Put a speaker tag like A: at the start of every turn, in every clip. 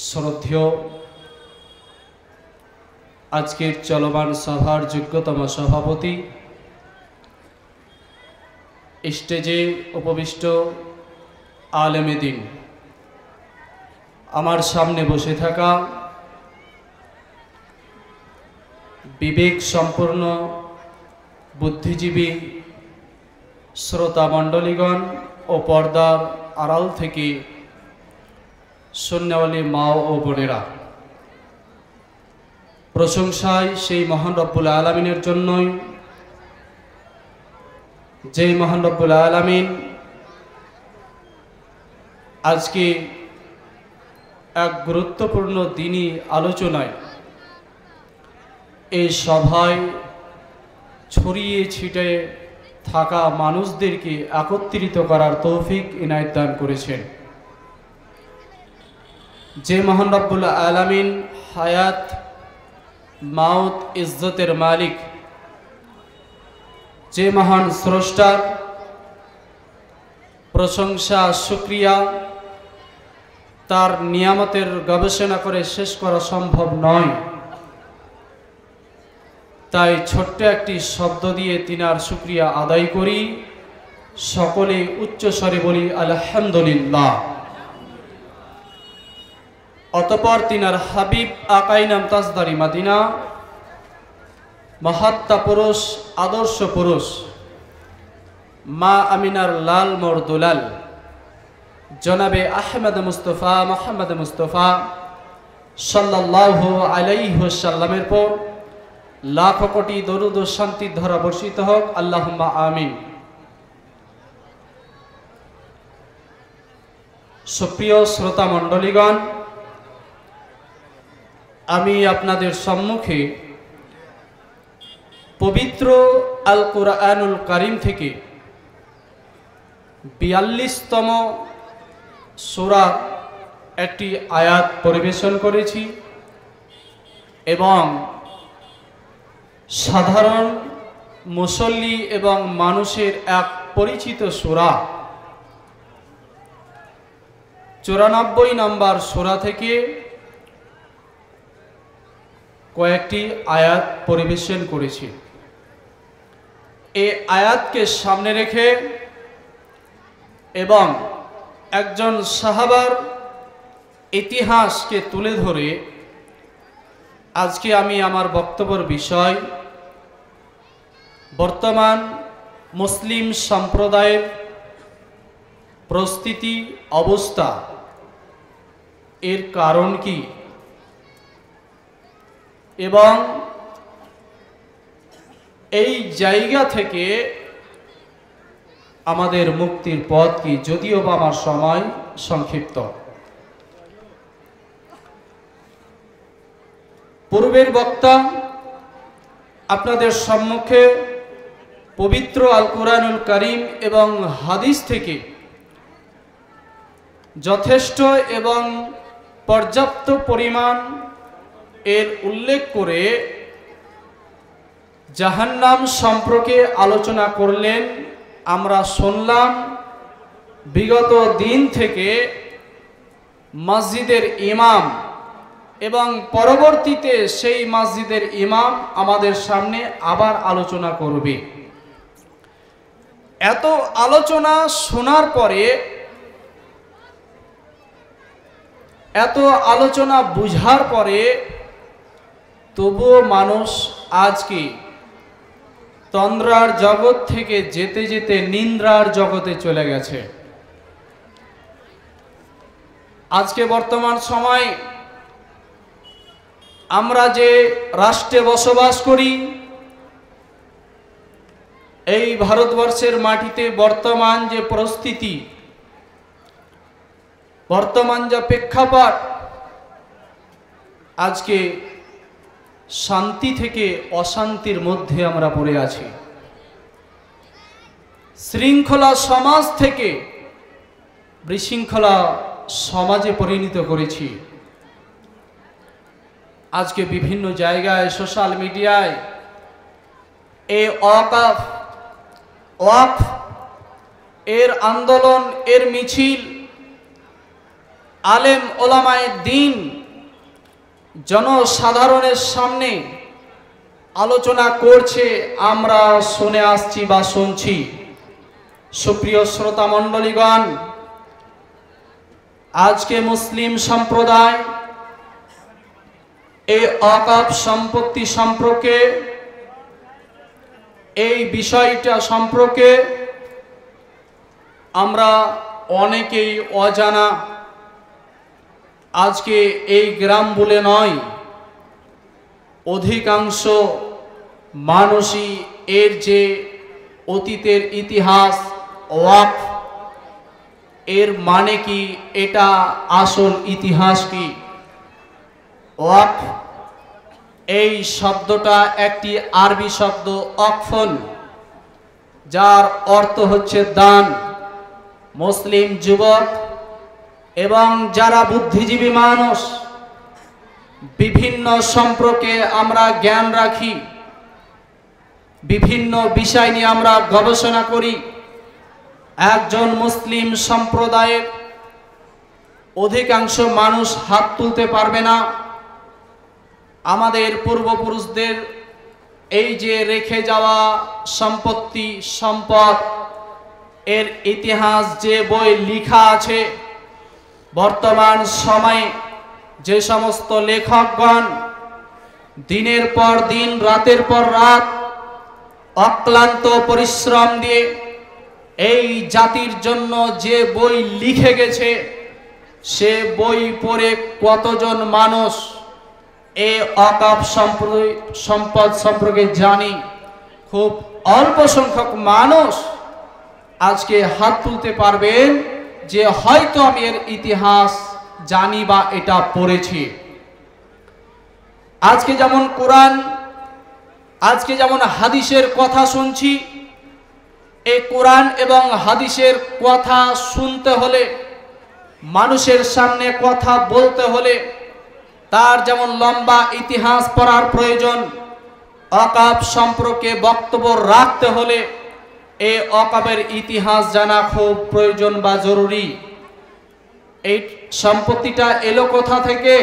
A: শ্রদ্ধেয় আজকের চলমান সভার যোগ্যতম সভাপতি, স্টেজে উপবিষ্ট আলেমে দ্বীন, আমার সামনে বসে থাকা বিবেক সম্পন্ন বুদ্ধিজীবী শ্রোতা মণ্ডলীগণ ও পর্দার আড়াল থেকে সুন্নাওয়ালী মা ও বোনেরা, প্রশংসায় সেই মহান রব্বুল আলামিনের জন্যই, যেই মহান রব্বুল আলামিন আজকে এক গুরুত্বপূর্ণ দিনই আলোচনায় এই সভায় ছড়িয়ে ছিটিয়ে থাকা মানুষদেরকে একত্রিত করার তৌফিক ইনায়েত দান করেছেন। যে মহান রব্বুল আলামিন হায়াত মাউত ইজ্জতের মালিক, যে মহান স্রষ্টার প্রশংসা শুকরিয়া তার নিয়ামতের গবেষণা করে শেষ করা সম্ভব নয়, তাই ছোট্ট একটি শব্দ দিয়ে তিনার শুকরিয়া আদায় করি। সকলে উচ্চ স্বরে বলি আলহামদুলিল্লাহ। অতঃপর তিনার হাবিব আকাইনাম তাজদারি মাদিনা, মহাত্মা পুরুষ, আদর্শ পুরুষ, মা আমিনার লাল মরদুলাল জনাবে আহমদ মুস্তফা মোহাম্মদ মুস্তফা সাল্লাল্লাহু আলাইহি ওয়াসাল্লামের পর লাখ কোটি দরুদ ও শান্তির ধারা বর্ষিত হোক, আল্লাহুম্মা আমিন। সুপ্রিয় শ্রোতা মণ্ডলীগণ, আমি আপনাদের সম্মুখে পবিত্র আল কুরআনুল কারীম থেকে ৪২তম সূরা একটি আয়াত পরিবেশন করেছি এবং সাধারণ মুসল্লি এবং মানুষের এক পরিচিত সূরা ৯৪ নম্বর সূরা থেকে কয়েকটি আয়াত পরিবেশন করেছি। এই আয়াতকে সামনে রেখে এবং একজন সাহাবার ইতিহাসকে তুলে ধরে আজকে আমি আমার বক্তব্যের বিষয় বর্তমান মুসলিম সম্প্রদায়ের পরিস্থিতি অবস্থা, এর কারণ কি এবং এই জায়গা থেকে আমাদের মুক্তির পথ কি, যদিও বা আমার সময় সংক্ষিপ্ত। পূর্বের বক্তা আপনাদের সম্মুখে পবিত্র আল কুরআনুল কারীম এবং হাদিস থেকে যথেষ্ট এবং পর্যাপ্ত পরিমাণ এর উল্লেখ করে জাহান্নাম সম্পর্কে আলোচনা করলেন। আমরা শুনলাম বিগত দিন থেকে মসজিদের ইমাম এবং পরবর্তীতে সেই মসজিদের ইমাম আমাদের সামনে আবার আলোচনা করবে। এত আলোচনা শোনার পরে, এত আলোচনা বুঝার পরে তবুও মানুষ আজকে তন্দ্রার জগৎ থেকে যেতে যেতে নিন্দ্রার জগতে চলে গেছে। আজকে বর্তমান সময় আমরা যে রাষ্ট্রে বসবাস করি, এই ভারতবর্ষের মাটিতে বর্তমান যে পরিস্থিতি, বর্তমান যা প্রেক্ষাপট, আজকে শান্তি থেকে অশান্তির মধ্যে আমরা পড়ে আছি। শৃঙ্খলা সমাজ থেকে বিশৃঙ্খলা সমাজে পরিণত করেছি। আজকে বিভিন্ন জায়গায় সোশ্যাল মিডিয়ায় এই ওয়াকফ এর আন্দোলন, এর মিছিল আলেম ওলামায়ে দ্বীন জনসাধারণের সামনে আলোচনা করছে, আমরা শুনে আসছি বা শুনছি। সুপ্রিয় শ্রোতা মণ্ডলীগণ, আজকে মুসলিম সম্প্রদায় এই ওয়াকফ সম্পত্তি সম্পর্কে, এই বিষয়টা সম্পর্কে আমরা অনেকেই অজানা। আজকে এই গ্রাম বলে নয়, অধিকাংশ মানুষই এর যে অতীতের ইতিহাস, ওয়াকফ এর মানে কি, এটা আসল ইতিহাস কি। ওয়াকফ এই শব্দটা একটি আরবি শব্দ ওয়াকফুন, যার অর্থ হচ্ছে দান। মুসলিম যুবক এবং যারা বুদ্ধিজীবী মানুষ, বিভিন্ন সম্পর্কে আমরা জ্ঞান রাখি, বিভিন্ন বিষয় নিয়ে আমরা গবেষণা করি। একজন মুসলিম সম্প্রদায়ের অধিকাংশ মানুষ হাত তুলতে পারবে না আমাদের পূর্বপুরুষদের এই যে রেখে যাওয়া সম্পত্তি, সম্পদ এর ইতিহাস যে বই লেখা আছে। বর্তমান সময়ে যে সমস্ত লেখকগণ দিনের পর দিন, রাতের পর রাত অক্লান্ত পরিশ্রম দিয়ে এই জাতির জন্য যে বই লিখে গেছে, সে বই পড়ে কতজন মানুষ এই ওয়াকফ সম্পদ সম্পর্কে জানি? খুব অল্প সংখ্যক মানুষ আজকে হাত তুলতে পারবেন যে হয়তো আমি এর ইতিহাস জানি বা এটা পড়েছি। আজকে যেমন কোরআন, আজকে যেমন হাদিসের কথা শুনছি, এই কোরআন এবং হাদিসের কথা শুনতে হলে, মানুষের সামনে কথা বলতে হলে তার যেমন লম্বা ইতিহাস পড়ার প্রয়োজন, ওয়াকফ সম্পর্কে বক্তব্য রাখতে হলে এই ওয়াকফের ইতিহাস জানা খুব প্রয়োজন বা জরুরি। এই সম্পত্তিটা এলো কোথা থেকে?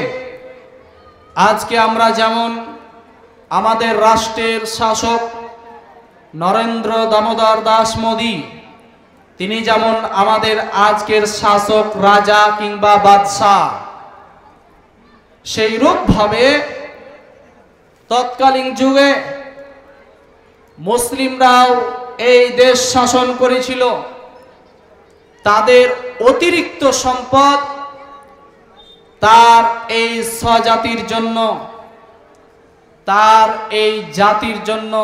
A: আজকে আমরা যেমন আমাদের রাষ্ট্রের শাসক নরেন্দ্র দামোদর দাস মোদী, তিনি যেমন আমাদের আজকের শাসক, রাজা কিংবা বাদশাহ, সেই রূপভাবে তৎকালীন যুগে মুসলিমরাও এই দেশ শাসন করেছিল। তাদের অতিরিক্ত সম্পদ তার এই স্বজাতির জন্য, তার এই জাতির জন্য,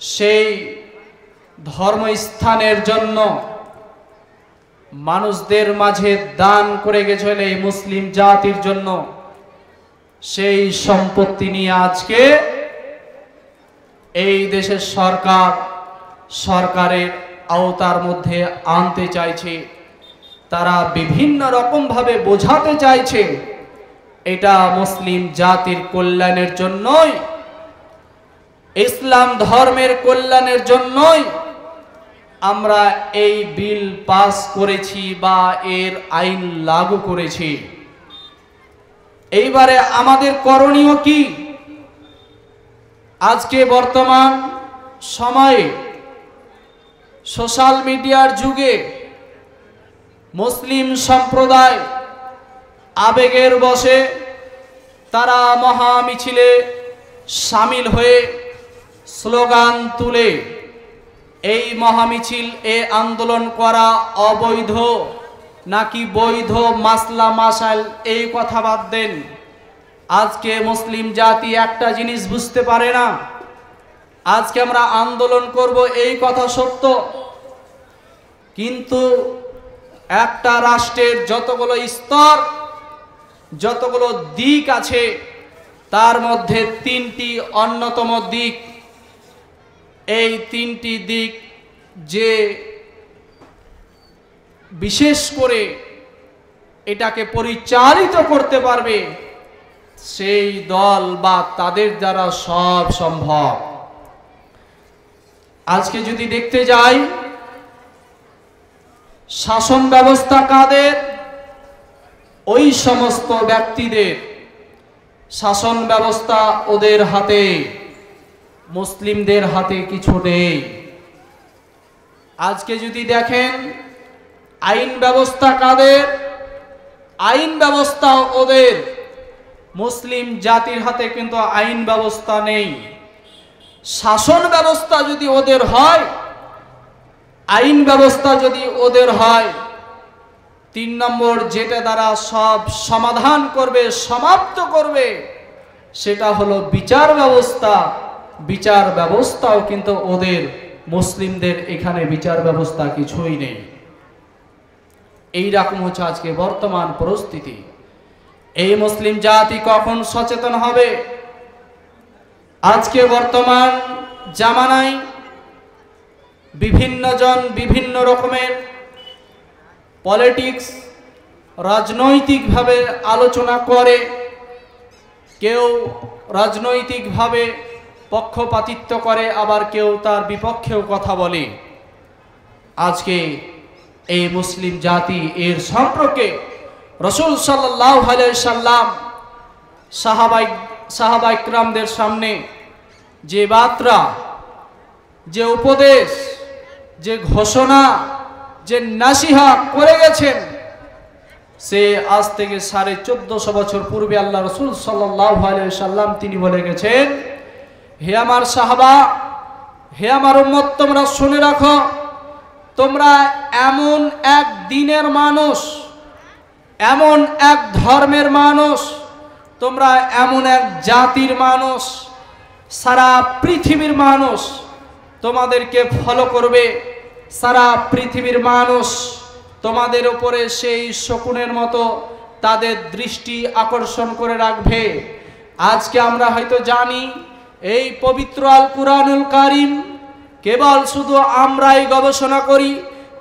A: সেই ধর্মস্থানের জন্য মানুষদের মাঝে দান করে গেছিল এই মুসলিম জাতির জন্য। সেই সম্পত্তি নিয়ে আজকে এই দেশের সরকার সরকারের আওতার মধ্যে আনতে চাইছে। তারা বিভিন্ন রকম ভাবে বোঝাতে চাইছে এটা মুসলিম জাতির কল্যাণের জন্যই, ইসলাম ধর্মের কল্যাণের জন্যই আমরা এই বিল পাস করেছি বা এর আইন লাগু করেছি। এইবারে আমাদের করণীয় কি? আজকে বর্তমান সময়ে সোশ্যাল মিডিয়ার যুগে মুসলিম সম্প্রদায় আবেগের বশে তারা মহা মিছিলে সামিল হয়ে স্লোগান তুলে এই মহামিছিল, এ আন্দোলন করা অবৈধ নাকি বৈধ, মাসলা মাসাইল এই কথা বাদ দেন। আজকে মুসলিম জাতি একটা জিনিস বুঝতে পারে না। আজকে আমরা আন্দোলন করব এই কথা সত্য, কিন্তু একটা রাষ্ট্রের যতগুলো স্তর, যতগুলো দিক আছে, তার মধ্যে তিনটি অন্যতম দিক। এই তিনটি দিক যে বিশেষ করে এটাকে পরিচালিত করতে পারবে, সেই দল বা তাদের দ্বারা সব সম্ভব। আজকে যদি দেখতে যাই শাসন ব্যবস্থা কাদের, ওই সমস্ত ব্যক্তিদের শাসন ব্যবস্থা ওদের হাতে, মুসলিমদের হাতে কিছু নেই। আজকে যদি দেখেন আইন ব্যবস্থা কাদের? আইন ব্যবস্থা ওদের। মুসলিম জাতির হাতে কিন্তু আইন ব্যবস্থা নেই। শাসন ব্যবস্থা যদি ওদের হয়, আইন ব্যবস্থা যদি ওদের হয়, 3 নম্বর যেটা দ্বারা সব সমাধান করবে, সমাপ্ত করবে, সেটা হলো বিচার ব্যবস্থা। বিচার ব্যবস্থাও কিন্তু ওদের। মুসলিমদের এখানে বিচার ব্যবস্থা কিছুই নেই। এই রকম হচ্ছে আজকে বর্তমান পরিস্থিতি। এই মুসলিম জাতি কখন সচেতন হবে? আজকে বর্তমান জামানায় বিভিন্ন জন বিভিন্ন রকমের পলিটিক্স, রাজনৈতিকভাবে আলোচনা করে। কেউ রাজনৈতিকভাবে পক্ষপাতিত্ব করে, আবার কেউ তার বিপক্ষেও কথা বলে। আজকে এই মুসলিম জাতি এর সম্পর্কে রাসূল সাল্লাল্লাহু আলাইহি সাল্লাম সাহাবা ইকরামদের সামনে যে বার্তা, যে উপদেশ, যে ঘোষণা, যে নাসিহা করে গেছেন, সে আজ থেকে 1450 বছর পূর্বে আল্লাহ রাসূল সাল্লাল্লাহু আলাইহি সাল্লাম তিনি বলে গেছেন, হে আমার সাহাবা, হে আমার উম্মত, তোমরা শুনে রাখো, তোমরা এমন এক দিনের মানুষ, এমন এক ধর্মের মানুষ, তোমরা এমন এক জাতির মানুষ, সারা পৃথিবীর মানুষ তোমাদেরকে ফলো করবে। সারা পৃথিবীর মানুষ তোমাদের উপরে সেই শকুনের মতো তাদের দৃষ্টি আকর্ষণ করে রাখবে। আজকে আমরা হয়তো জানি এই পবিত্র আল কুরআনুল কারীম কেবল শুধু আমরাই গবেষণা করি,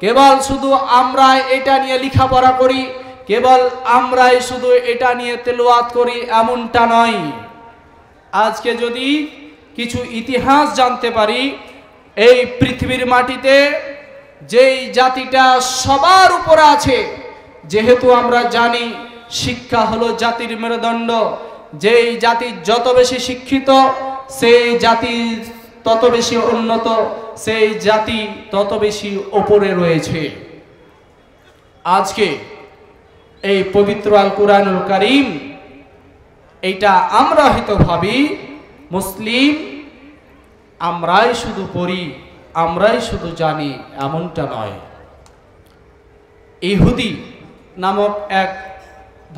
A: কেবল শুধু আমরাই এটা নিয়ে লেখাপড়া করি, কেবল আমরাই শুধু এটা নিয়ে তেলাওয়াত করি, এমনটা নয়। আজকে যদি কিছু ইতিহাস জানতে পারি, এই পৃথিবীর মাটিতে যেই জাতিটা সবার উপরে আছে, যেহেতু আমরা জানি শিক্ষা হলো জাতির মেরুদণ্ড, যেই জাতি যত বেশি শিক্ষিত সেই জাতি তত বেশি উন্নত, সেই জাতি তত বেশি ওপরে রয়েছে। আজকে এই পবিত্র আল কুরআনুল কারীম, এইটা আমরা হয়তো ভাবি মুসলিম আমরাই শুধু পড়ি, আমরাই শুধু জানি, এমনটা নয়। ইহুদি নামক এক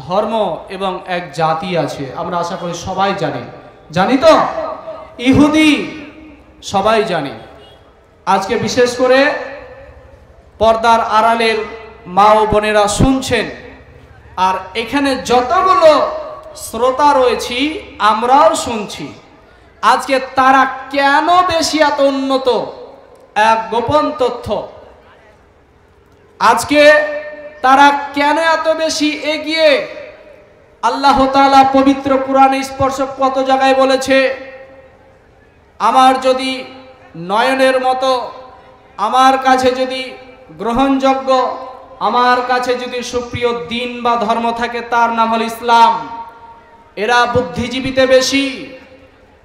A: ধর্ম এবং এক জাতি আছে, আমরা আশা করি সবাই জানি। জানি তো? ইহুদি সবাই জানি। আজকে বিশেষ করে পর্দার আড়ালের মা ও বোনেরা শুনছেন, আর এখানে যতগুলো শ্রোতা রয়েছি আমরাও শুনছি। আজকে তারা কেন বেশি এত উন্নত? এক গোপন তথ্য, আজকে তারা কেন এত বেশি এগিয়ে? আল্লাহ তাআলা পবিত্র কুরআনে স্পর্শ কত জায়গায় বলেছে, আমার যদি নয়নের মতো আমার কাছে যদি গ্রহণযোগ্য, আমার কাছে যদি সুপ্রিয় দিন বা ধর্ম থাকে, তার নাম হল ইসলাম। এরা বুদ্ধিজীবীতে বেশি,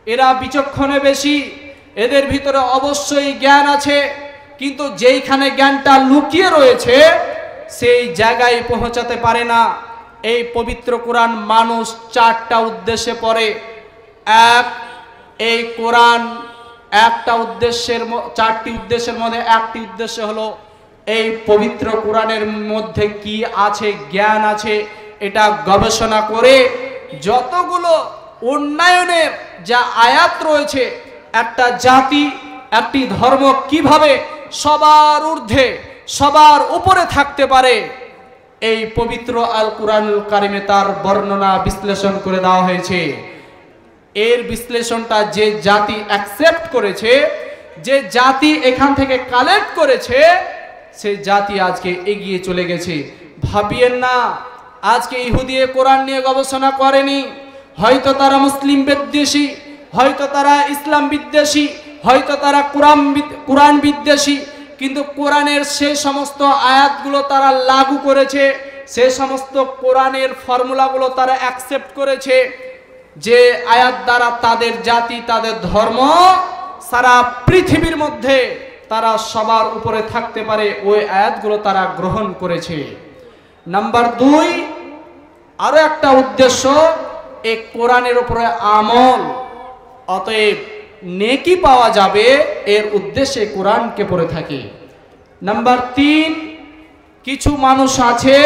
A: এরা বিচক্ষণে বেশি, এদের ভিতরে অবশ্যই জ্ঞান আছে, কিন্তু যেইখানে জ্ঞানটা লুকিয়ে রয়েছে সেই জায়গায় পৌঁছাতে পারে না। এই পবিত্র কোরআন মানুষ 4টা উদ্দেশ্যে পড়ে। এক, এই কোরআন একটা উদ্দেশ্যের, 4টি উদ্দেশ্যের মধ্যে একটি উদ্দেশ্য হলো এই পবিত্র কোরআনের মধ্যে কি আছে, জ্ঞান আছে, এটা গবেষণা করে যতগুলো উন্নয়নের যা আয়াত রয়েছে, একটা জাতি, একটি ধর্ম কিভাবে সবার ঊর্ধ্বে, সবার উপরে থাকতে পারে, এই পবিত্র আল কুরআনুল কারীমে তার বর্ণনা বিশ্লেষণ করে দেওয়া হয়েছে। এর বিশ্লেষণটা যে জাতি অ্যাকসেপ্ট করেছে, যে জাতি এখান থেকে কালেক্ট করেছে, সেই জাতি আজকে এগিয়ে চলে গেছে। ভাবিয়েন না আজকে ইহুদি কোরআন নিয়ে গবেষণা করেনি, হয়তো তারা মুসলিম বিদ্বেষী, হয়তো তারা ইসলাম বিদ্বেষী, হয়তো তারা কোরআন বিদ্বেষী, কিন্তু কোরআনের সেই সমস্ত আয়াতগুলো তারা লাগু করেছে, সে সমস্ত কোরআনের ফর্মুলাগুলো তারা অ্যাকসেপ্ট করেছে, যে আয়াত দ্বারা তাদের জাতি, তাদের ধর্ম সারা পৃথিবীর মধ্যে তারা সবার উপরে থাকতে পারে, ওই আয়াতগুলো তারা গ্রহণ করেছে। নাম্বার 2, আরো একটা উদ্দেশ্য, এই কোরআনের উপরে আমল, অতএব নেকি পাওয়া যাবে, এর উদ্দেশ্যে কোরআনকে পড়ে থাকে। নাম্বার 3, কিছু মানুষ আছে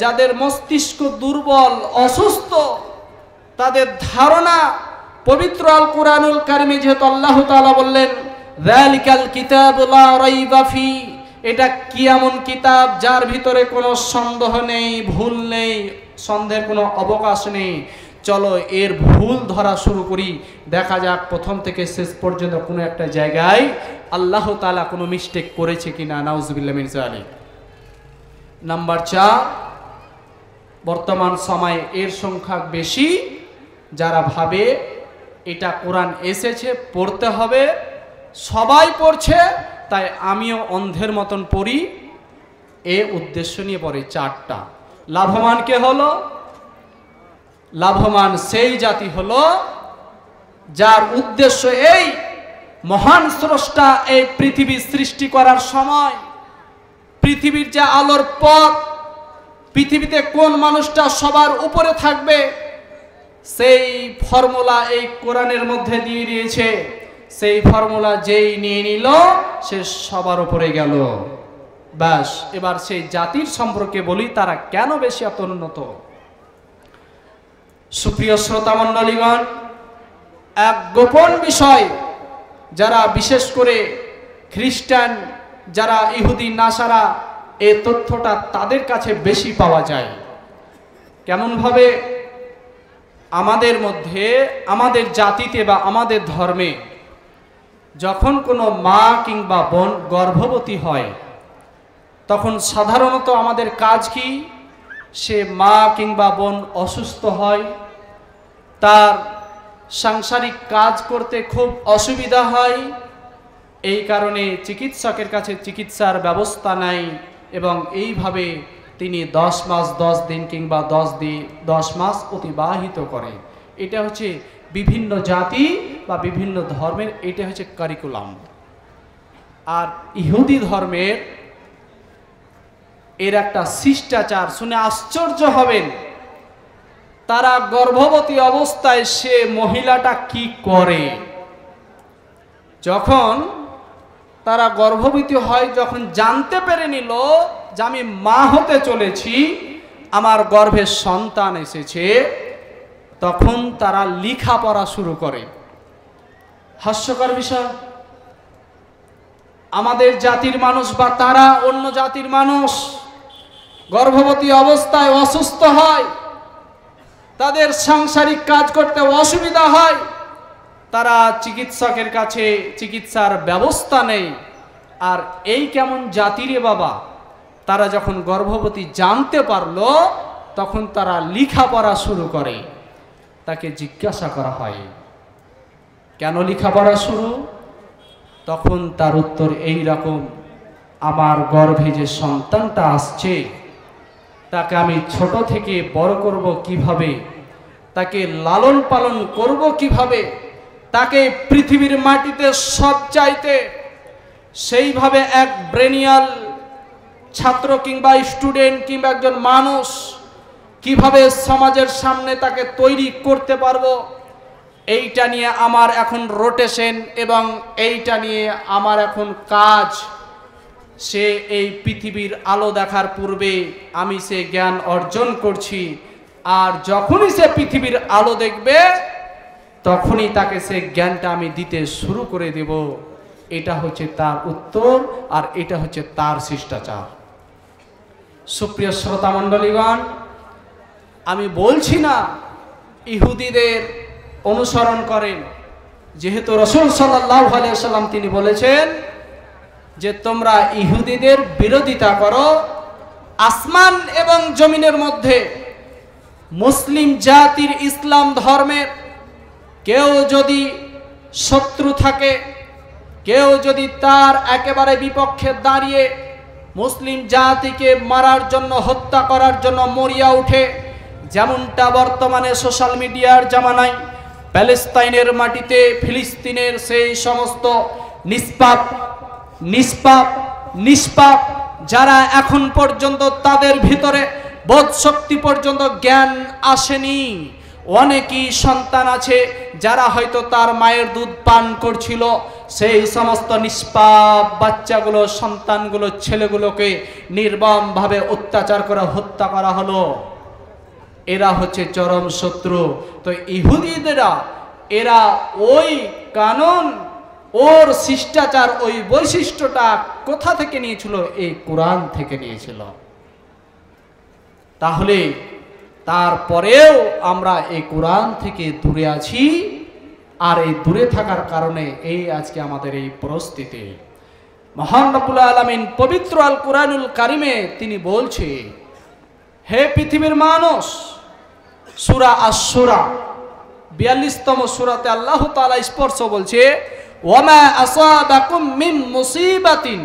A: যাদের মস্তিষ্ক দুর্বল, অসুস্থ, তাদের ধারণা পবিত্র আল কোরআনুল কারিমে যেহেতু আল্লাহ তাআলা বললেন যালিকাল কিতাবু লা রাইবা ফি, এটা কি এমন কিতাব যার ভিতরে কোনো সন্দেহ নেই, ভুল নেই, সন্দেহের কোনো অবকাশ নেই। চলো এর ভুল ধরা শুরু করি, দেখা যাক প্রথম থেকে শেষ পর্যন্ত কোনো একটা জায়গায় আল্লাহ তাআলা কোনো মিস্টেক করেছে কিনা। নাউজুবিল্লাহ মিন যালিক। নাম্বার 4, বর্তমান সময়ে এর সংখ্যা বেশি যারা ভাবে এটা কোরআন এসেছে পড়তে হবে, সবাই পড়ছে তাই আমিও অন্ধের মতন পড়ি, এ উদ্দেশ্য নিয়ে পড়ে। 4টা। লাভবান কে হলো? লাভবান সেই জাতি হলো যার উদ্দেশ্য এই মহান স্রষ্টা এই পৃথিবী সৃষ্টি করার সময় পৃথিবীর যে আলোর পথ, পৃথিবীতে কোন মানুষটা সবার উপরে থাকবে, সেই ফর্মুলা এই কোরআনের মধ্যে দিয়ে দিয়েছে। সেই ফর্মুলা যেই নিয়ে নিল সে সবার উপরে গেল। ব্যাস, এবার সেই জাতির সম্পর্কে বলি তারা কেন বেশি এত উন্নত। সুপ্রিয় শ্রোতা মণ্ডলীগণ, এক গোপন বিষয় যারা বিশেষ করে খ্রিস্টান, যারা ইহুদি নাসারা, এই তথ্যটা তাদের কাছে বেশি পাওয়া যায়। কেমন ভাবে? আমাদের মধ্যে, আমাদের জাতিতে বা আমাদের ধর্মে যখন কোনো মা কিংবা বোন গর্ভবতী হয়, তখন সাধারণত আমাদের কাজ কি? সে মা কিংবা বোন অসুস্থ হয়, তার সাংসারিক কাজ করতে খুব অসুবিধা হয়, এই কারণে চিকিৎসকের কাছে চিকিৎসার ব্যবস্থা নাই এবং এইভাবে তিনি 10 মাস 10 দিন কিংবা 10 মাস অতিবাহিত করে। এটা হচ্ছে বিভিন্ন জাতি বা বিভিন্ন ধর্মের, এটা হচ্ছে কারিকুলাম। আর ইহুদি ধর্মের এর একটা শিষ্টাচার, শুনে আশ্চর্য হবেন। তারা গর্ভবতী অবস্থায় সে মহিলাটা কি করে, যখন তারা গর্ভবতী হয়, যখন জানতে পেরে নিল যে আমি মা হতে চলেছি, আমার গর্ভে সন্তান এসেছে, তখন তারা লেখাপড়া শুরু করে। হাস্যকর বিষয়, আমাদের জাতির মানুষ বা তারা অন্য জাতির মানুষ গর্ভবতী অবস্থায় অসুস্থ হয়, তাদের সাংসারিক কাজ করতে অসুবিধা হয়, তারা চিকিৎসকের কাছে চিকিৎসার ব্যবস্থা নেই। আর এই কেমন জাতি রে বাবা, তারা যখন গর্ভবতী জানতে পারলো, তখন তারা লেখাপড়া শুরু করে। তাকে জিজ্ঞাসা করা হয় কেন লেখাপড়া শুরু? তখন তার উত্তর এই রকম, আমার গর্ভে যে সন্তানটা আসছে তাকে আমি ছোট থেকে বড় করব কিভাবে, তাকে লালন পালন করব কিভাবে, তাকে পৃথিবীর মাটিতে সবচাইতে সেইভাবে এক ব্রেনিয়াল ছাত্র কিংবা স্টুডেন্ট কিংবা একজন মানুষ কিভাবে সমাজের সামনে তাকে তৈরি করতে পারবো, এইটা নিয়ে আমার এখন রোটেশন এবং এইটা নিয়ে আমার এখন কাজ। সে এই পৃথিবীর আলো দেখার পূর্বে আমি সে জ্ঞান অর্জন করছি, আর যখনই সে পৃথিবীর আলো দেখবে তখনই তাকে সে জ্ঞানটা আমি দিতে শুরু করে দেব। এটা হচ্ছে তার উত্তর, আর এটা হচ্ছে তার শিষ্টাচার। সুপ্রিয় শ্রোতা মণ্ডলীগণ, আমি বলছি না ইহুদিদের অনুসরণ করেন, যেহেতু রাসূল সাল্লাল্লাহু আলাইহি ওয়াসাল্লাম তিনি বলেছেন যে তোমরা ইহুদিদের বিরোধিতা করো। আসমান এবং জমিনের মধ্যে মুসলিম জাতির, ইসলাম ধর্মের কেউ যদি শত্রু থাকে, কেউ যদি তার একেবারে বিপক্ষে দাঁড়িয়ে মুসলিম জাতিকে মারার জন্য, হত্যা করার জন্য মরিয়া উঠে, যেমনটা বর্তমানে সোশ্যাল মিডিয়ার জামানায় প্যালেস্তাইনের মাটিতে ফিলিস্তিনের সেই সমস্ত নিষ্পাপ যারা এখন পর্যন্ত তাদের ভিতরে বোধ শক্তি পর্যন্ত জ্ঞান আসেনি, অনেকই সন্তান আছে যারা হয়তো তার মায়ের দুধ পান করছিল, সেই সমস্ত নিষ্পাপ বাচ্চাগুলো, সন্তানগুলো, ছেলেগুলোকে নির্মমভাবে অত্যাচার করে হত্যা করা হলো। এরা হচ্ছে চরম শত্রু। তো ইহুদিদেরা এরা ওই কানুন, ওর শিষ্টাচার, ওই বৈশিষ্ট্যটা কোথা থেকে নিয়েছিল? এই কোরআন থেকে নিয়েছিল। তাহলে তারপরেও আমরা এই কোরআন থেকে দূরে আছি, আর এই দূরে থাকার কারণে এই আজকে আমাদের এই পরিস্থিতি। মহান রব্বুল আলামিন পবিত্র আল কোরআনুল কারিমে তিনি বলছে, হে পৃথিবীর মানুষ, সূরা আশ-শূরা 42তম সূরাতে আল্লাহ তাআলা স্পষ্ট বলছে, ওয়ামা আসাবাকুম মিন মুসিবাতিন।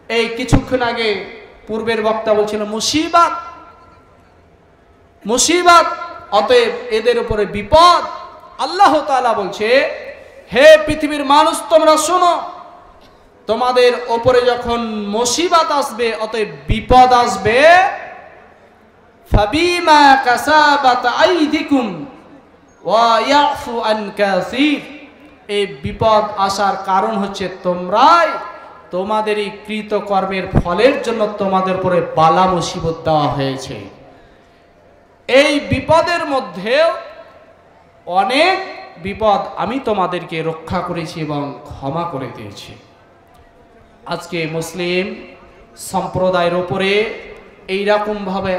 A: এই কিছুক্ষণ আগে পূর্বের বক্তা বলছিল মুসিবাত, অতএব এদের উপরে বিপদ। আল্লাহ তাআলা বলছে, হে পৃথিবীর মানুষ তোমরা শোনো, তোমাদের উপরে যখন মুসিবত আসবে, অতএব বিপদ আসবে, ফাবিমা কাসাবাত আইদিকুম ওয়া ইয়াফু আন কাসীর। এই বিপদ আসার কারণ হচ্ছে তোমরাই তোমাদের এই কৃতকর্মের ফলের জন্য তোমাদের উপরে বালা মুসিবত দেওয়া হয়েছে। এই বিপদের মধ্যেও অনেক বিপদ আমি তোমাদেরকে রক্ষা করেছি এবং ক্ষমা করে দিয়েছি। আজকে মুসলিম সম্প্রদায়ের উপরে এইরকমভাবে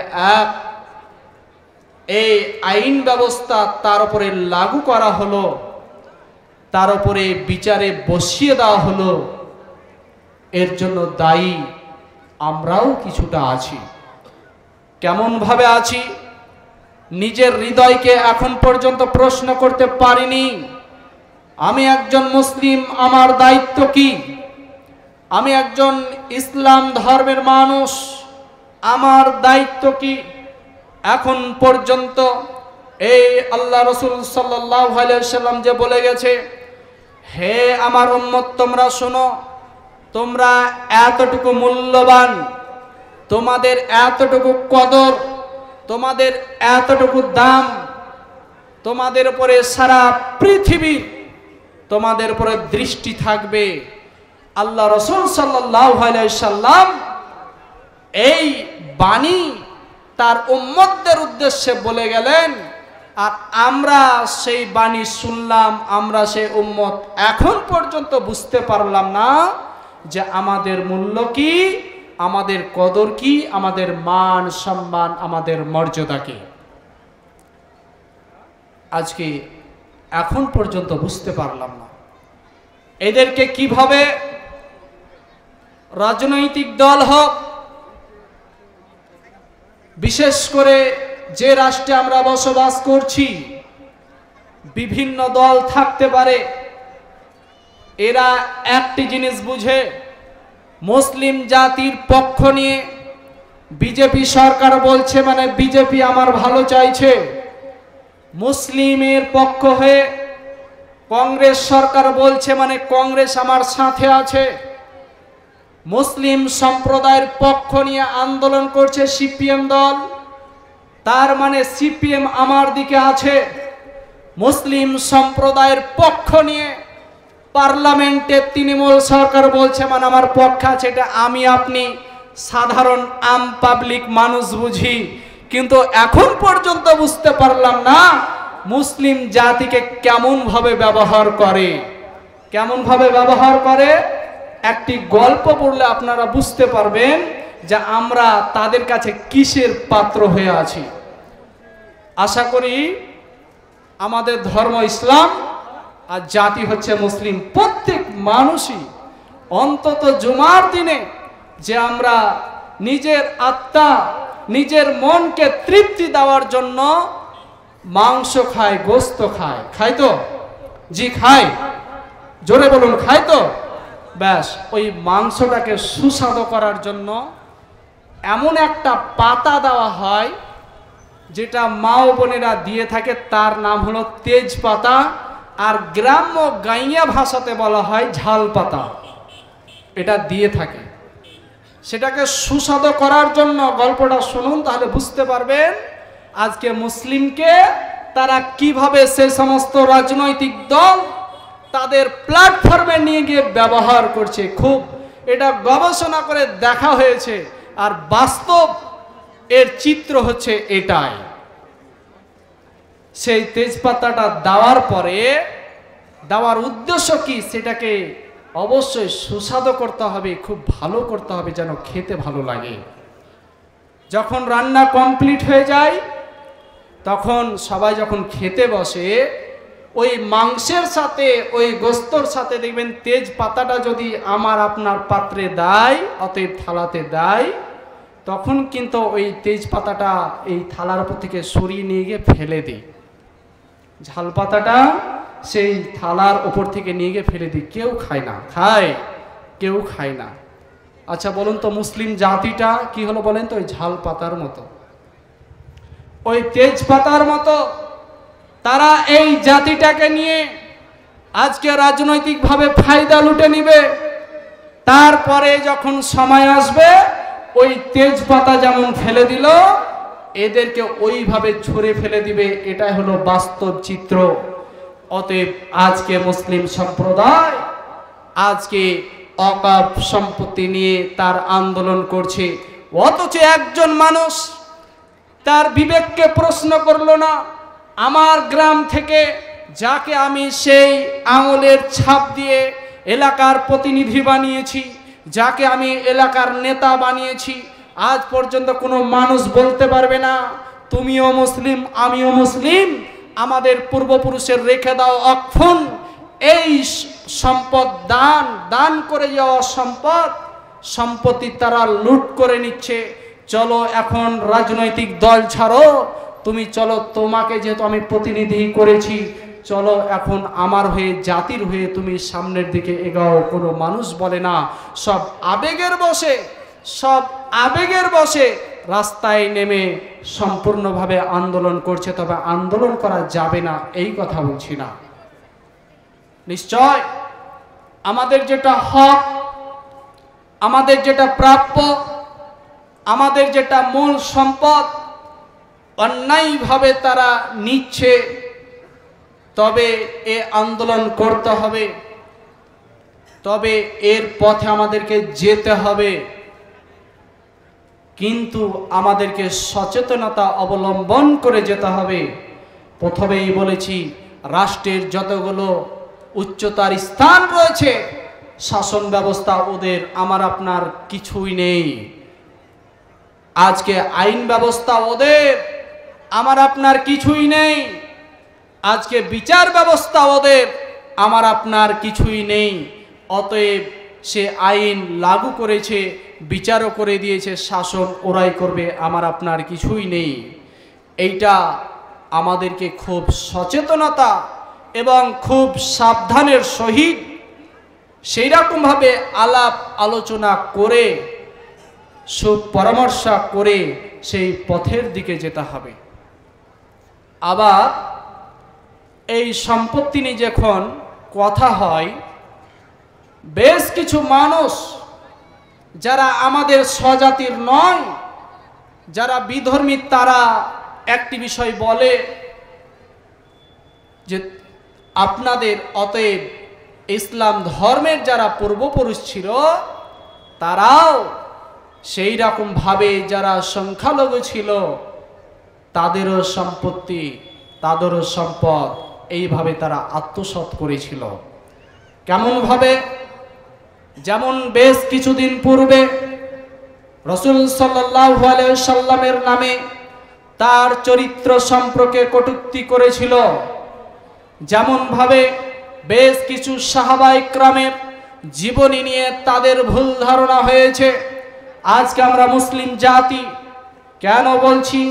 A: এই আইন ব্যবস্থা তার উপরে লাগু করা হলো, তার উপরে বিচারে বসিয়ে দেওয়া হলো। এর জন্য দায়ী আমরাও কিছুটা আছি। কেমনভাবে আছি? নিজের হৃদয়কে এখন পর্যন্ত প্রশ্ন করতে পারিনি, আমি একজন মুসলিম, আমার দায়িত্ব কি? আমি একজন ইসলাম ধর্মের মানুষ, আমার দায়িত্ব কি? এখন পর্যন্ত এই আল্লাহ রাসূল সাল্লাল্লাহু আলাইহি ওয়াসাল্লাম যে বলে গেছে, হে আমার উম্মত তোমরা শোনো, তোমরা এতটুকু মূল্যবান, তোমাদের এতটুকু কদর, তোমাদের এতটুকু দাম, তোমাদের উপরে সারা পৃথিবীর তোমাদের উপরে দৃষ্টি থাকবে। আল্লাহ রাসূল সাল্লাল্লাহু আলাইহি সাল্লাম এই বাণী তার উম্মতদের উদ্দেশ্যে বলে গেলেন, আর আমরা সেই বাণী শুনলাম, আমরা সেই উম্মত এখন পর্যন্ত বুঝতে পারলাম না যে আমাদের মূল্য কি, আমাদের কদর কি, আমাদের মান সম্মান, আমাদের মর্যাদা কি। আজকে এখন পর্যন্ত বুঝতে পারলাম না। এদেরকে কিভাবে রাজনৈতিক দল হোক, বিশেষ করে যে রাষ্ট্রে আমরা বসবাস করছি, বিভিন্ন দল থাকতে পারে, এরা একটি জিনিস বুঝে, মুসলিম জাতির পক্ষ নিয়ে বিজেপি সরকার বলছে মানে বিজেপি আমার ভালো চাইছে, মুসলিমের পক্ষ হয়ে কংগ্রেস সরকার বলছে মানে কংগ্রেস আমার সাথে আছে, মুসলিম সম্প্রদায়ের পক্ষ নিয়ে আন্দোলন করছে সিপিএম দল, তার মানে সিপিএম আমার দিকে আছে। মুসলিম সম্প্রদায়ের পক্ষ নিয়ে পার্লামেন্টে তৃণমূল সরকার বলছে মানে আমার পক্ষ আছে। এটা আমি আপনি সাধারণ আম পাবলিক মানুষ বুঝি, কিন্তু এখন পর্যন্ত বুঝতে পারলাম না মুসলিম জাতিকে কেমন ভাবে ব্যবহার করে, কেমন ভাবে ব্যবহার করে। একটি গল্প পড়লে আপনারা বুঝতে পারবেন যে আমরা তাদের কাছে কিসের পাত্র হয়ে আছি। আশা করি আমাদের ধর্ম ইসলাম আর জাতি হচ্ছে মুসলিম, প্রত্যেক মানুষই অন্তত জুমার দিনে যে আমরা নিজের আত্মা, নিজের মনকে তৃপ্তি দেওয়ার জন্য মাংস খায়, গোস্ত খায়, খাই তো? জি খাই, জোরে বলুন খাই তো? ব্যাস ওই মাংসটাকে সুস্বাদু করার জন্য এমন একটা পাতা দেওয়া হয় যেটা মা ও বোনেরা দিয়ে থাকে, তার নাম হলো তেজপাতা, আর গ্রাম্য গাইয়া ভাষাতে বলা হয় ঝাল পাতা। এটা দিয়ে থাকে সেটাকে সুস্বাদু করার জন্য। গল্পটা শুনুন তাহলে বুঝতে পারবেন আজকে মুসলিমকে তারা কিভাবে সে সমস্ত রাজনৈতিক দল তাদের প্ল্যাটফর্মে নিয়ে গিয়ে ব্যবহার করছে। খুব এটা গবেষণা করে দেখা হয়েছে, আর বাস্তব এর চিত্র হচ্ছে এটাই। সেই তেজপাতাটা দেওয়ার পরে দেওয়ার উদ্দেশ্য কি, সেটাকে অবশ্যই সুস্বাদু করতে হবে, খুব ভালো করতে হবে যেন খেতে ভালো লাগে। যখন রান্না কমপ্লিট হয়ে যায় তখন সবাই যখন খেতে বসে, ওই মাংসের সাথে ওই গোস্তর সাথে দেখবেন তেজপাতাটা যদি আমার আপনার পাত্রে দেয়, অতএব থালাতে দেয়, তখন কিন্তু ওই তেজপাতাটা এই থালার উপর থেকে সরিয়ে নিয়ে গিয়ে ফেলে দিই। ঝাল পাতাটা সেই থালার ওপর থেকে নিয়ে গিয়ে ফেলে দিই। কেউ খায় না, খায় কেউ খায় না। আচ্ছা বলুন তো মুসলিম জাতিটা কি হলো বলেন তো? ওই ঝাল পাতার মতো, ওই তেজপাতার মতো। তারা এই জাতিটাকে নিয়ে আজকে রাজনৈতিকভাবে ফায়দা লুটে নিবে। তারপরে যখন সময় আসবে ওই তেজপাতা যেমন ফেলে দিল, এদেরকে ওইভাবে ছুঁড়ে ফেলে দিবে। এটাই হলো বাস্তব চিত্র। অতএব আজকে মুসলিম সম্প্রদায় আজকে অকাপ সম্পত্তি নিয়ে তার আন্দোলন করছে, অথচ একজন মানুষ তার বিবেককে প্রশ্ন করলো না। আমার গ্রাম থেকে যাকে আমি সেই আঙুলের ছাপ দিয়ে এলাকার প্রতিনিধি বানিয়েছি, যাকে আমি এলাকার নেতা বানিয়েছি, আজ পর্যন্ত কোনো মানুষ বলতে পারবে না তুমিও মুসলিম আমিও মুসলিম, আমাদের পূর্বপুরুষের রেখে দাও অক্ষুণ্ণ এই সম্পদ, দান করে যাওয়া সম্পত্তি তারা লুট করে নিচ্ছে। চলো এখন রাজনৈতিক দল ছাড়ো, তুমি চলো, তোমাকে যেহেতু আমি প্রতিনিধি করেছি, চলো এখন আমার হয়ে জাতির হয়ে তুমি সামনের দিকে এগাও। কোনো মানুষ বলে না। সব আবেগের বশে রাস্তায় নেমে সম্পূর্ণভাবে আন্দোলন করছে। তবে আন্দোলন করা যাবে না এই কথা বলছি না। নিশ্চয় আমাদের যেটা হক, আমাদের যেটা প্রাপ্য, আমাদের যেটা মূল সম্পদ অন্যায়ভাবে তারা নিচ্ছে, তবে এ আন্দোলন করতে হবে, তবে এর পথে আমাদেরকে যেতে হবে। কিন্তু আমাদেরকে সচেতনতা অবলম্বন করে যেতে হবে। প্রথমেই বলেছি রাষ্ট্রের যতগুলো উচ্চতার স্থান রয়েছে, শাসন ব্যবস্থা ওদের, আমার আপনার কিছুই নেই। আজকে আইন ব্যবস্থা ওদের, আমার আপনার কিছুই নেই। আজকে বিচার ব্যবস্থা ওদের, আমার আপনার কিছুই নেই। অতএব সে আইন লাগু করেছে, বিচারও করে দিয়েছে, শাসন ওরাই করবে, আমার আপনার কিছুই নেই। এইটা আমাদেরকে খুব সচেতনতা এবং খুব সাবধানের সহিত সেই রকমভাবে আলাপ আলোচনা করে সুপরামর্শ করে সেই পথের দিকে যেতে হবে। আবার এই সম্পত্তি নিয়ে যখন কথা হয়, বেশ কিছু মানুষ যারা আমাদের স্বজাতির নয়, যারা বিধর্মী, তারা একটি বিষয় বলে যে আপনাদের অতএব ইসলাম ধর্মের যারা পূর্বপুরুষ ছিল তারাও সেই রকম ভাবে যারা সংখ্যালঘু ছিল তাদেরও সম্পত্তি, তাদেরও সম্পদ এইভাবে তারা আত্মসাৎ করেছিল। কেমন ভাবে? যেমন বেশ কিছুদিন পূর্বে রাসূল সাল্লাল্লাহু আলাইহি সাল্লামের নামে তার চরিত্র সম্পর্কে কটূক্তি করেছিল, যেমন ভাবে বেশ কিছু সাহাবায়ে কেরামের জীবনী নিয়ে তাদের ভুল ধারণা হয়েছে। আজকে আমরা মুসলিম জাতি কেন বলছি,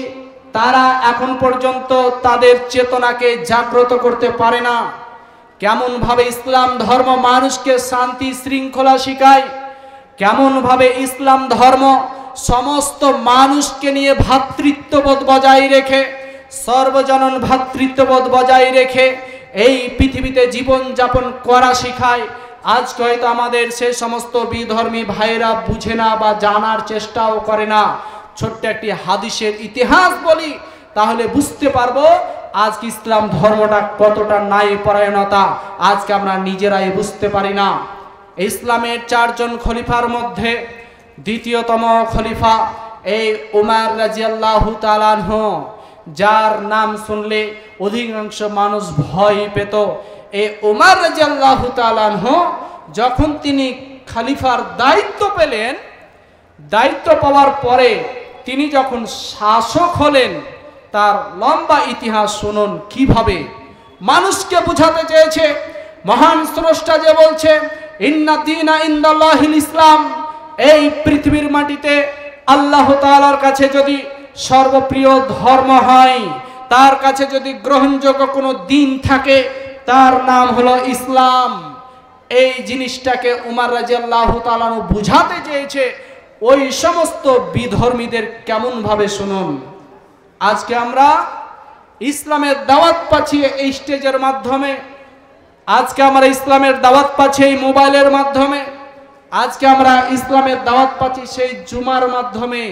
A: তারা এখন পর্যন্ত তাদের চেতনাকে জাগ্রত করতে পারে না। কেমন ভাবে ইসলাম ধর্ম মানুষকে শান্তি শৃঙ্খলা শেখায়, কেমন ভাবে ইসলাম ধর্ম সমস্ত মানুষকে নিয়ে ভ্রাতৃত্ববোধ বজায় রেখে, সর্বজনন ভ্রাতৃত্ববোধ বজায় রেখে এই পৃথিবীতে জীবন যাপন করা শেখায়। আজকে হয়তো আমাদের সেই সমস্ত বিধর্মী ভাইরা বুঝে না বা জানার চেষ্টাও করে না। ছোট্ট একটি হাদিসের ইতিহাস বলি, তাহলে বুঝতে পারবো আজকে ইসলাম ধর্মটা কতটা ন্যায়পরায়ণতা আজকে আমরা নিজেরাই বুঝতে পারি না। ইসলামের 4 জন খলিফার মধ্যে দ্বিতীয়তম খলিফা এই উমর রাদিয়াল্লাহু তাআলা আনহু, যার নাম শুনলে অধিকাংশ মানুষ ভয় পেত। এই উমর রাদিয়াল্লাহু তাআলা আনহু যখন তিনি খলিফার দায়িত্ব পেলেন, দায়িত্ব পাওয়ার পরে তিনি যখন শাসক হলেন, তার লম্বা ইতিহাস শুনুন কিভাবে মানুষকে বুঝাতে চেয়েছে। মহান স্রষ্টা যে বলছে ইন্না দীনা ইনদাল্লাহিল ইসলাম, এই পৃথিবীর মাটিতে আল্লাহ তাআলার কাছে যদি সর্বপ্রিয় ধর্ম হয়, তার কাছে যদি গ্রহণযোগ্য কোনো দিন থাকে, তার নাম হলো ইসলাম। এই জিনিসটাকে উমর রাদিয়াল্লাহু তাআলা বুঝাতে চেয়েছে ওই সমস্ত বিধর্মীদের। কেমন ভাবে শুনুন, আজকে আমরা ইসলামের দাওয়াত পাচ্ছি এই স্টেজের মাধ্যমে, আজকে আমরা ইসলামের দাওয়াত পাচ্ছি এই মোবাইলের মাধ্যমে, আজকে আমরা ইসলামের দাওয়াত পাচ্ছি সেই জুমার মাধ্যমে।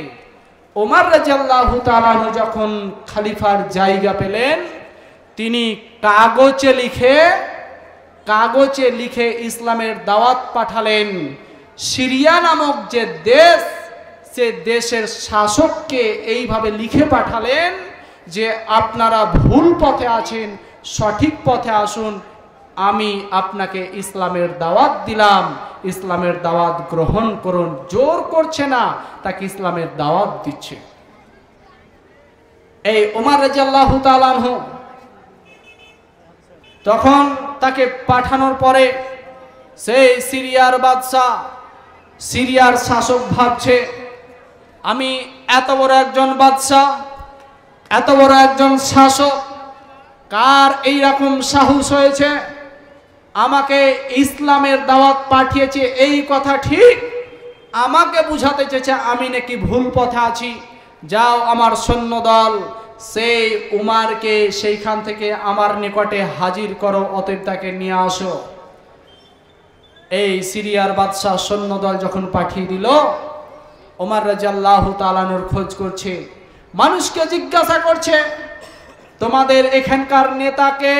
A: ওমর রাদিয়াল্লাহু তাআলা যখন খলিফার জায়গা পেলেন, তিনি কাগজে লিখে ইসলামের দাওয়াত পাঠালেন। সিরিয়া নামক যে দেশ, সে দেশের শাসককে এইভাবে লিখে পাঠালেন যে আপনারা ভুল পথে আছেন, সঠিক পথে আসুন, আমি আপনাকে ইসলামের দাওয়াত দিলাম, ইসলামের দাওয়াত গ্রহণ করুন। জোর করছে না, তাকে ইসলামের দাওয়াত দিচ্ছে। এই ওমর রাদিয়াল্লাহু তাআলা আনহু তখন তাকে পাঠানোর পরে সেই সিরিয়ার বাদশা, সিরিয়ার শাসক ভাবছে আমি এত বড় একজন বাদশা, এত বড় একজন শাসক, কার এই রকম সাহস হয়েছে আমাকে ইসলামের দাওয়াত পাঠিয়েছে, এই কথা ঠিক, আমাকে বুঝাতে চেয়েছে আমি নাকি ভুল পথে আছি। যাও আমার সৈন্যদল সেই উমারকে সেইখান থেকে আমার নিকটে হাজির করো, অতএব তাকে নিয়ে আসো। এই সিরিয়ার বাদশাহ সৈন্যদল যখন পাঠিয়ে দিল, ওমর রাদিয়াল্লাহু তাআলা আনহুর খোঁজ করছে, মানুষকে জিজ্ঞাসা করছে তোমাদের এখানকার নেতাকে,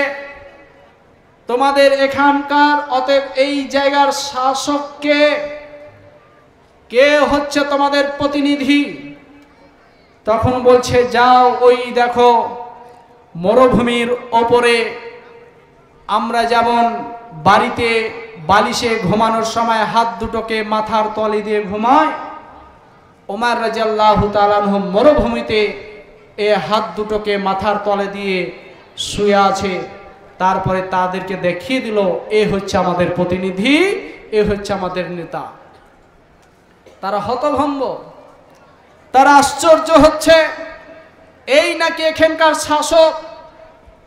A: তোমাদের এখানকার অতএব এই জায়গার শাসককে, কে হচ্ছে তোমাদের প্রতিনিধি? তখন বলছে যাও ওই দেখো মরুভূমির ওপরে আমরা যেমন বাড়িতে বালিশে ঘুমানোর সময় হাত দুটোকে মাথার তলে দিয়ে ঘুমায়, ওমর রাদিয়াল্লাহু তাআলা আনহু মরুভূমিতে এ হাত দুটোকে মাথার তলে দিয়ে শুয়ে আছে। তারপরে তাদেরকে দেখিয়ে দিল এ হচ্ছে আমাদের প্রতিনিধি, এ হচ্ছে আমাদের নেতা। তারা হতভম্ব, তারা আশ্চর্য হচ্ছে, এই নাকি এখানকার শাসক,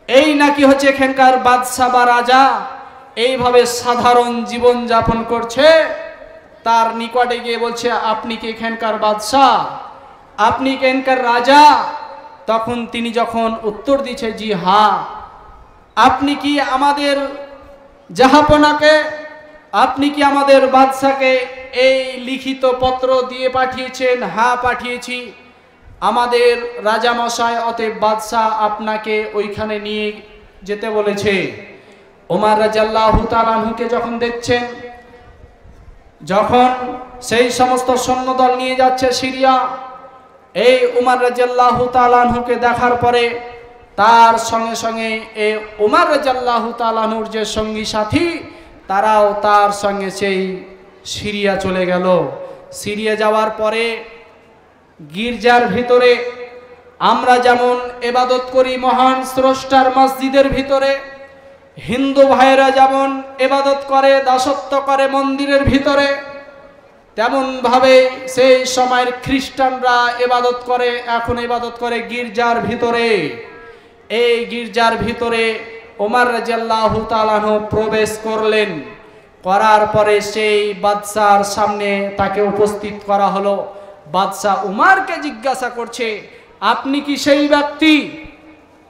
A: এই নাকি হচ্ছে এখানকার বাদশা বা রাজা, এইভাবে সাধারণ জীবন যাপন করছে। তার নিকটে গিয়ে বলছে আপনি কি এখানকার বাদশা, আপনি কি এখানকার রাজা? তখন তিনি যখন উত্তর দিচ্ছে জি হ্যাঁ, আপনি কি আমাদের জাহাপনাকে, আপনি কি আমাদের বাদশাকে এই লিখিত পত্র দিয়ে পাঠিয়েছেন? হ্যাঁ পাঠিয়েছি। আমাদের রাজামশাই অতএব বাদশাহ আপনাকে ওইখানে নিয়ে যেতে বলেছে। ওমর রাদিয়াল্লাহু তাআলা আনহুকে যখন দেখছেন, যখন সেই সমস্ত সৈন্যদল নিয়ে যাচ্ছে সিরিয়া, এই ওমর রাদিয়াল্লাহু তাআলা আনহুকে দেখার পরে তার সঙ্গে সঙ্গে এই ওমর রাদিয়াল্লাহু তাআলা আনহুর যে সঙ্গী সাথী, তারাও তার সঙ্গে সেই সিরিয়া চলে গেল। সিরিয়া যাওয়ার পরে গির্জার ভিতরে আমরা যেমন ইবাদত করি মহান স্রষ্টার মসজিদের ভিতরে, হিন্দু ভাইরা যেমন ইবাদত করে দাসত্ব করে মন্দিরের ভিতরে, তেমন ভাবে সেই সময়ের খ্রিস্টানরা ইবাদত করে, এখন ইবাদত করে গির্জার ভিতরে। এই গির্জার ভিতরে ওমর রাদিয়াল্লাহু তাআলা আনহু প্রবেশ করলেন। করার পরে সেই বাদশার সামনে তাকে উপস্থিত করা হলো। বাদশাহ উমারকে জিজ্ঞাসা করছে, আপনি কি সেই ব্যক্তি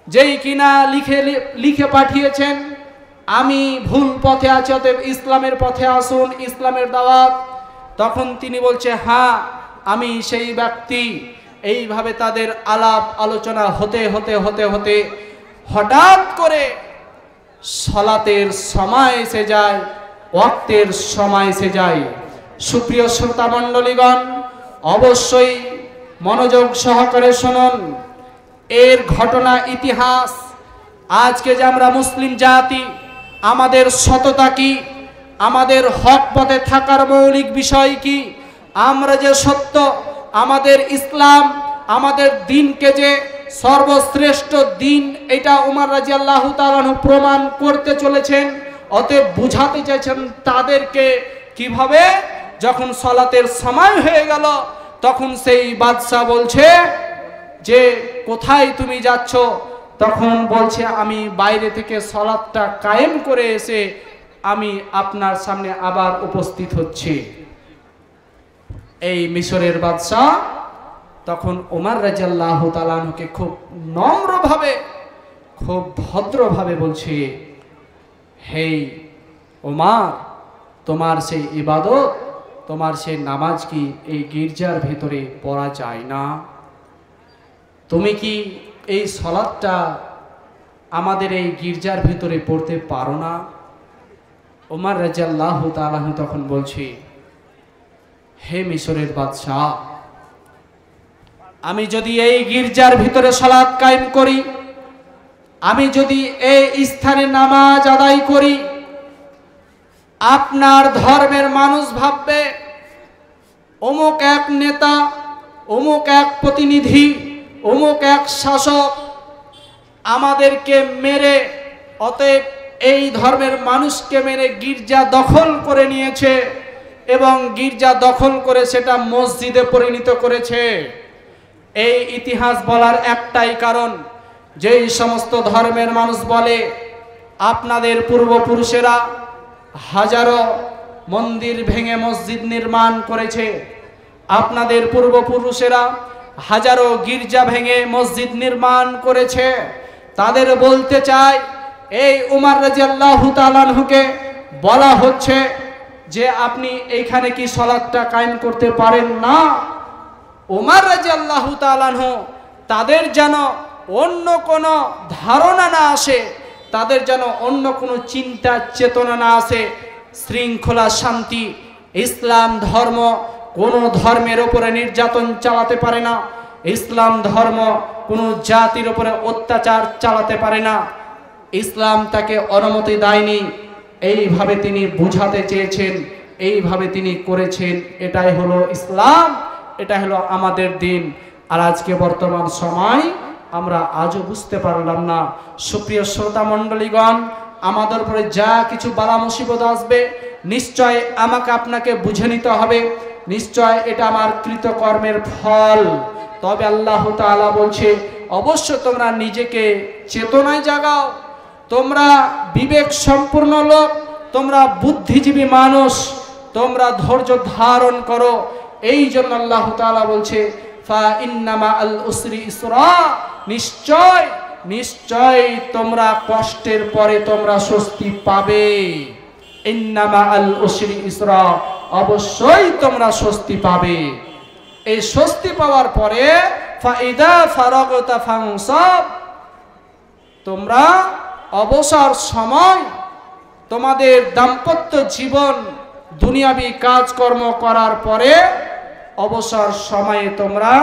A: যেই কিনা লিখে পাঠিয়েছেন আমি ভুল পথে আছি, অতএব ইসলামের পথে আসুন, ইসলামের দাওয়াত? তখন তিনি বলছে, হ্যাঁ আমি সেই ব্যক্তি। এইভাবে তাদের আলাপ আলোচনা হতে হতে হতে হতে হঠাৎ করে সালাতের সময় এসে যায়, ওয়াক্তের সময় এসে যায়। সুপ্রিয় শ্রোতা মণ্ডলীগণ, অবশ্যই মনোযোগ সহকারে শুনুন। এর ঘটনা ইতিহাস। আজকে যে আমরা মুসলিম জাতি, আমাদের সততা কি, আমাদের হক পথে থাকার মৌলিক বিষয় কি, আমরা যে সত্য, আমাদের ইসলাম, আমাদের দিনকে যে সর্বশ্রেষ্ঠ দিন, এটা উমর রাদিয়াল্লাহু তাআলা আনহু প্রমাণ করতে চলেছেন। অতএব বুঝাতে চাইছেন তাদেরকে কিভাবে। যখন সালাতের সময় হয়ে গেল তখন সেই বাদশা বলছে যে কোথায় তুমি যাচ্ছ? তখন বলছে আমি বাইরে থেকে সালাতটা কায়েম করে এসে আমি আপনার সামনে আবার উপস্থিত হচ্ছি। এই মিশরের বাদশা তখন ওমর রাদিয়াল্লাহু তাআলা আনহুকে খুব নম্রভাবে, খুব ভদ্রভাবে বলছে, হে ওমর, তোমার সেই ইবাদত, তোমার সেই নামাজ কি এই গির্জার ভেতরে পড়া যায় না? তুমি কি এই সালাতটা আমাদের এই গির্জার ভিতরে পড়তে পারো না? ওমর রাদিয়াল্লাহু তাআলা আনহু তখন বলছে, হে মিশরের বাদশাহ, আমি যদি এই গির্জার ভিতরে সালাত কায়েম করি, আমি যদি এই স্থানে নামাজ আদায় করি, আপনার ধর্মের মানুষ ভাববে অমুক এক নেতা, অমুক এক প্রতিনিধি, অমুক এক শাসক আমাদেরকে মেরে, অতএব এই ধর্মের মানুষকে মেরে গির্জা দখল করে নিয়েছে এবং গির্জা দখল করে সেটা মসজিদে পরিণত করেছে। এই ইতিহাস বলার একটাই কারণ, যেই সমস্ত ধর্মের মানুষ বলে আপনাদের পূর্বপুরুষেরা হাজারো মন্দির ভেঙে মসজিদ নির্মাণ করেছে, আপনাদের পূর্বপুরুষেরা হাজারো গির্জা ভেঙে মসজিদ নির্মাণ করেছে, তাদের বলতে চায় এই উমর রাদিয়াল্লাহু তাআলা আনহুকে বলা হচ্ছে যে আপনি এইখানে কি সালাতটা কায়েম করতে পারেন না? উমর রাদিয়াল্লাহু তাআলা আনহু তাদের যেন অন্য কোনো ধারণা না আসে, তাদের যেন অন্য কোনো চিন্তা চেতনা না আসে। শৃঙ্খলা, শান্তি, ইসলাম ধর্ম কোনো ধর্মের উপরে নির্যাতন চালাতে পারে না, ইসলাম ধর্ম কোনো জাতির উপরে অত্যাচার চালাতে পারে না, ইসলাম তাকে অনুমতি দেয়নি। এইভাবে তিনি বুঝাতে চেয়েছেন, এইভাবে তিনি করেছেন। এটাই হলো ইসলাম, এটা হলো আমাদের দিন। আর আজকে বর্তমান সময় আমরা আজও বুঝতে পারলাম না। সুপ্রিয় শ্রোতা মণ্ডলীগণ, আমাদের উপরে যা কিছু বালা মুসিবত আসবে নিশ্চয় আমাকে আপনাকে বুঝে নিতে হবে, নিশ্চয় এটা আমার কৃতকর্মের ফল। তবে আল্লাহ তাআলা বলছে অবশ্য তোমরা নিজেকে চেতনায় জাগাও, তোমরা বিবেক সম্পূর্ণ লোক, তোমরা বুদ্ধিজীবী মানুষ, তোমরা ধৈর্য ধারণ করো। এই জন্য আল্লাহ তাআলা বলছে ফা ইন্নামা আল উসরি ইসরা, নিশ্চয় নিশ্চয় তোমরা কষ্টের পরে তোমরা স্বস্তি পাবে। ইন্নামা আল উসরি ইসরা, অবশ্যই তোমরা স্বস্তি পাবে। এই স্বস্তি পাওয়ার পরে ফাইদা ফারাগতা ফানসাব, তোমরা অবসর সময় তোমাদের দাম্পত্য জীবন দুনিয়াবি কাজকর্ম করার পরে অবসর সময়ে তোমরা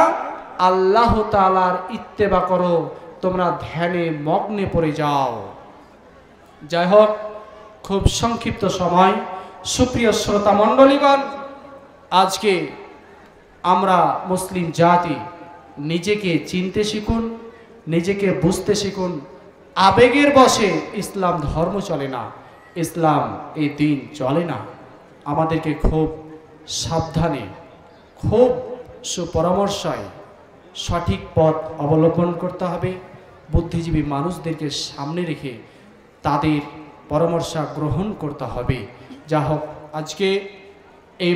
A: আল্লাহ তাআলার ইত্তেবা করো, তোমরা ধ্যানে মগ্নে পড়ে যাও। যাই হোক, খুব সংক্ষিপ্ত সময়। সুপ্রিয় শ্রোতা মণ্ডলীগণ, আজকে আমরা মুসলিম জাতি নিজেকে চিনতে শিখুন, নিজেকে বুঝতে শিখুন। আবেগের বশে ইসলাম ধর্ম চলে না, ইসলাম এই দিন চলে না। আমাদেরকে খুব সাবধানে, খুব সুপরামর্শয় সঠিক পথ অবলম্বন করতে হবে। বুদ্ধিজীবী মানুষদেরকে সামনে রেখে তাদের পরামর্শ গ্রহণ করতে হবে। যা হোক, আজকে এই